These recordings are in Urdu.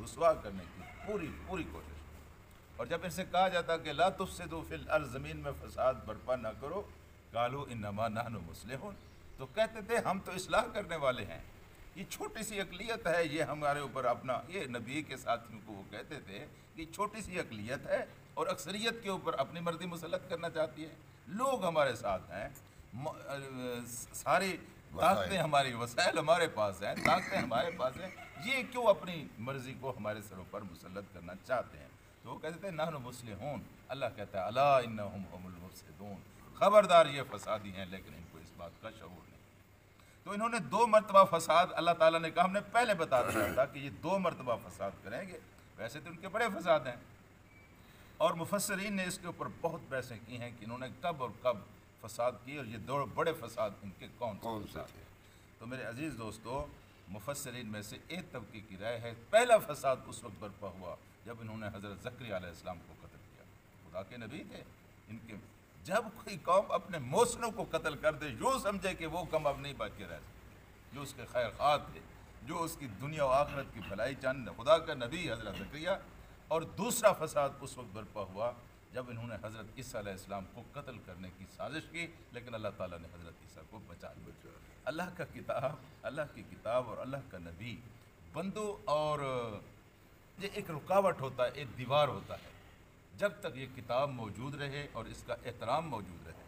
رسوا کرنے کی پوری کوشش. اور جب ان سے کہا جاتا کہ لا تفسدوا فی الارض، زمین میں فساد برپا نہ کرو، قالوا انما نحن مصلحون، تو کہتے تھے ہم تو اصلاح کرنے والے ہیں. یہ چھوٹی سی اقلیت ہے، یہ ہمارے اوپر اپنا، یہ نبی کے ساتھیوں کو وہ کہتے تھے کہ چھوٹی سی اقلیت ہے اور اکثریت کے اوپر اپنی مرضی مسلط کرنا چاہتی ہے. لوگ ہمارے ساتھ ہیں، ساری طاقتیں ہماری، وسائل ہمارے پاس ہیں، طاقتیں ہمارے پاس ہیں، یہ کیوں اپنی مرضی کو ہمارے سروں پر مسلط کرنا چاہتے ہیں؟ تو وہ کہتے تھے نحن مصلحون. اللہ کہتا ہے الا انہم هم المفسدون، خبردار یہ فسادی ہیں لیکن ان کو اس بات کا شعور نہیں. تو انہوں نے 2 مرتبہ فساد، اللہ تعالیٰ نے کہا، ہم نے پہلے بتا دیا تھا کہ یہ 2 مرتبہ فساد کریں گے. ویسے تو ان کے بڑے فساد ہیں، اور مفسرین نے اس کے اوپر بہت بحثیں کی ہیں کہ انہوں نے کب اور کب فساد کی، اور یہ 2 بڑے فساد ان کے کون سے فساد ہیں. تو میرے عزیز دوستو، مفسرین میں سے ایک طبقے کی رائے ہے پہلا فساد اس وقت برپا ہوا جب انہوں نے حضرت زکریا علیہ السلام کو قتل کیا. خدا کے نبی تھے. ان کے جب کوئی قوم اپنے محسنوں کو قتل کر دے، یوں سمجھے کہ وہ قوم اب نہیں بچ کے رہ سکتی، جو اس کے خیر خواہ تھے، جو اس کی دنیا و آخرت کی بھلائی چاند، خدا کا نبی حضرت زکریا. اور دوسرا فساد اس وقت برپا ہوا جب انہوں نے حضرت عیسیٰ علیہ السلام کو قتل کرنے کی سازش کی، لیکن اللہ تعالیٰ نے حضرت عیسیٰ کو بچا لیا. اللہ کی کتاب اور اللہ کا نبی بندوں، اور یہ ایک رکاوٹ ہوتا ہے، ایک دیوار ہوتا ہے. جب تک یہ کتاب موجود رہے اور اس کا احترام موجود رہے،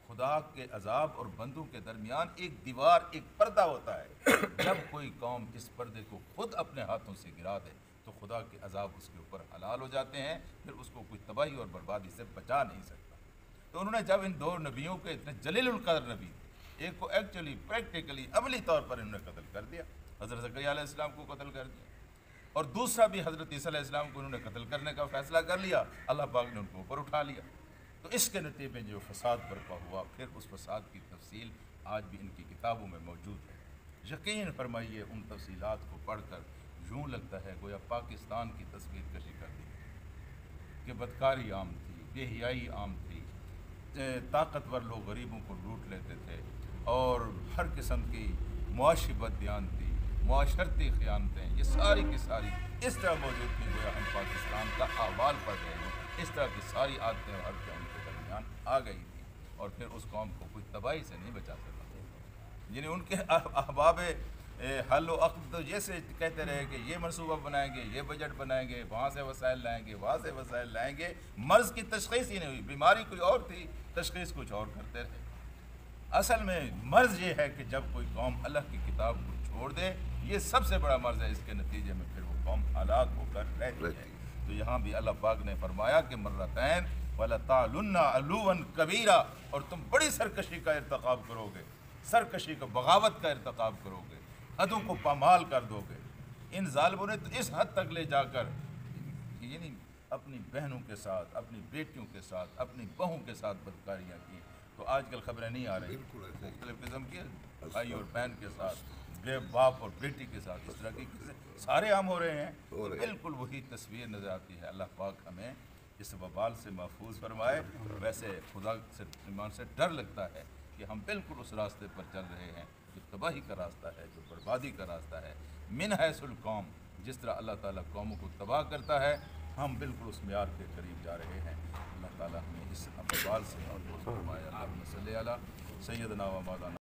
خدا کے عذاب اور بندوں کے درمیان ایک دیوار، ایک پردہ ہوتا ہے. جب کوئی قوم اس پردے کو خود اپنے ہاتھوں سے گرا دے تو خدا کے عذاب اس کے اوپر حلال ہو جاتے ہیں، پھر اس کو کوئی تباہی اور بربادی سے بچا نہیں سکتا. تو انہوں نے جب ان 2 نبیوں کے اتنے جلیل القدر نبی تھے، ایک کو ایکچولی پریکٹیکلی عملی طور پر انہوں نے قتل کر دیا، حضرت زکریا علیہ السلام کو قتل کر دیا، اور دوسرا بھی حضرت عیسیٰ علیہ السلام کو انہوں نے قتل کرنے کا فیصلہ کر لیا. اللہ پاک نے ان کو اوپر اٹھا لیا. تو اس کے نتیجے میں جو فساد برپا ہوا، پھر اس فساد کی تفصیل آج بھی ان کی کتابوں میں موجود ہے. یقین فرمائیے ان تفصیلات کو پڑھ کر یوں لگتا ہے گویا پاکستان کی تصویر کشی کر دی کہ بدکاری عام تھی، بے حیائی عام تھی، طاقتور لوگ غریبوں کو لوٹ لیتے تھے، اور ہر قسم کی معاشی بددیان تھی، معاشرتی خیانتیں، یہ ساری کی ساری اس طرح موجود تھیں گویا ہم پاکستان کا احوال پڑھ رہے ہیں. اس طرح کی ساری عادتیں اور حرکتیں ان کے درمیان آ گئی تھیں، اور پھر اس قوم کو کوئی تباہی سے نہیں بچا سکا. یعنی ان کے احباب حل و عقد تو جیسے کہتے رہے کہ یہ منصوبہ بنائیں گے، یہ بجٹ بنائیں گے، وہاں سے وسائل لائیں گے، وہاں سے وسائل لائیں گے، مرض کی تشخیص ہی نہیں ہوئی. بیماری کوئی اور تھی، تشخیص کچھ اور کرتے رہے. اصل میں مرض یہ ہے کہ جب کوئی قوم اللہ کی کتاب کو چھوڑ دے، یہ سب سے بڑا مرض ہے. اس کے نتیجے میں پھر وہ قوم ہلاک ہو کر رہتی ہے. تو یہاں بھی اللہ پاک نے فرمایا کہ مرتین وَلَتَعْلُنَّ عُلُوًّا كَبِيرًا، اور تم بڑی سرکشی کا ارتکاب کرو گے، سرکشی کا، بغاوت کا ارتکاب کرو گے، حدوں کو پامال کر دو گے. ان ظالموں نے تو اس حد تک لے جا کر، یعنی اپنی بہنوں کے ساتھ، اپنی بیٹیوں کے ساتھ، اپنی بہوں کے ساتھ بدکاریاں کی. تو آج کل خبریں نہیں آ رہی مختلف قسم کی، بھائی اور بہن کے ساتھ، باپ اور بیٹی کے ساتھ، اس طرح کی سارے عام ہو رہے ہیں. بالکل وہی تصویر نظر آتی ہے. اللہ پاک ہمیں اس وبال سے محفوظ فرمائے. ویسے خدا سے، ایمان سے ڈر لگتا ہے کہ ہم بالکل اس راستے پر چل رہے ہیں جو تباہی کا راستہ ہے، جو بربادی کا راستہ ہے. من حیث القوم، جس طرح اللہ تعالیٰ قوموں کو تباہ کرتا ہے، ہم بالکل اس معیار کے قریب جا رہے ہیں. اللہ تعالیٰ ہمیں اس وبال سے محفوظ فرمائے. اللہم صلی علی سیدنا و مولانا